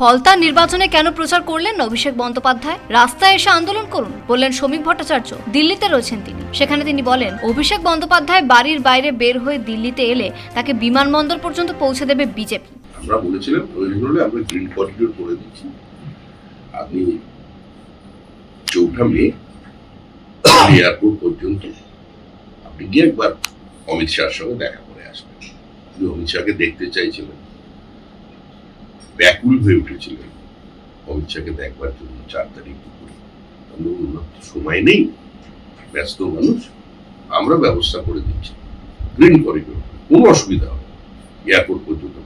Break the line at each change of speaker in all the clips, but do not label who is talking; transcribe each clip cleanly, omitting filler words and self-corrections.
ফলতা নির্বাচনে কেন প্রচার করলেন না অভিষেক বন্দ্যোপাধ্যায়? রাস্তায় এসে আন্দোলন করুন বললেন শ্রমিক ভট্টাচার্য। দিল্লিতে রয়েছেন তিনি, সেখানে তিনি বলেন অভিষেক বন্দ্যোপাধ্যায় বাড়ির বাইরে বের হয়ে দিল্লিতে এলে তাকে বিমানবন্দর পর্যন্ত পৌঁছে দেবে বিজেপি।
আমরা বলেছিলাম প্রয়োজন হলে আমরা গ্রিন করিডোর করে দিচ্ছি। আপনি 4 মে এয়ারপোর্ট পর্যন্ত আপনি গিয়ে একবার অমিত শাহর সঙ্গে দেখা করে আসবেন। আপনি অমিত শাহকে দেখতে চাইছিলেন, ব্যাকুল হয়ে উঠেছিলেন অমিত শাহকে দেখবার জন্য 4 তারিখ দুপুরে। সময় নেই, ব্যস্ত মানুষ, আমরা ব্যবস্থা করে দিচ্ছি গ্রিন করিডোর, কোনো অসুবিধা হবে এয়ারপোর্ট পর্যন্ত।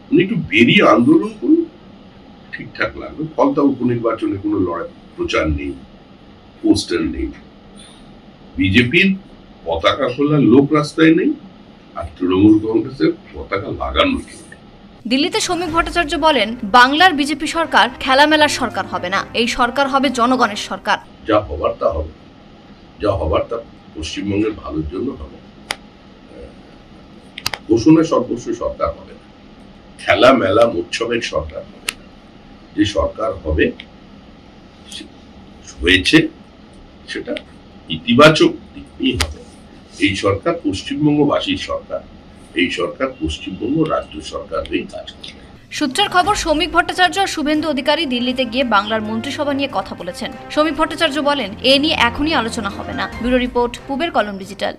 উনি একটু বেরিয়ে আন্দোলন করুন, ঠিকঠাক লাগবে। ফলতা উপনির্বাচনে কোনো লড়াই প্রচার নেই, পোস্টার নেই, বিজেপির পতাকা খোলার লোক রাস্তায় নেই, আর তৃণমূল কংগ্রেসের পতাকা লাগানো নেই।
দিল্লিতে শ্রমিক ভট্টাচার্য বলেন বাংলার বিজেপি সরকার খেলামেলার সরকার হবে না, এই সরকার হবে জনগণের সরকার।
যা হবার তা হবে, যা হবার তা পশ্চিমবঙ্গের ভালোর জন্য হবে। ঘোষণা সর্বস্ব সরকার হবে না, খেলা মেলা উৎসবের সরকার হবে না। যে সরকার হবে হয়েছে সেটা ইতিবাচক দিক নিয়ে হবে। এই সরকার পশ্চিমবঙ্গবাসীর সরকার, এই সরকার পশ্চিমবঙ্গ রাজ্য সরকার হয়ে কাজ করবে।
সূত্রের খবর শ্রমিক ভট্টাচার্য আর শুভেন্দু অধিকারী দিল্লিতে গিয়ে বাংলার মন্ত্রিসভা নিয়ে কথা বলেছেন। শ্রমিক ভট্টাচার্য বলেন এ নিয়ে এখনই আলোচনা হবে না। ব্যুরো রিপোর্ট, পূবের কলম ডিজিটাল।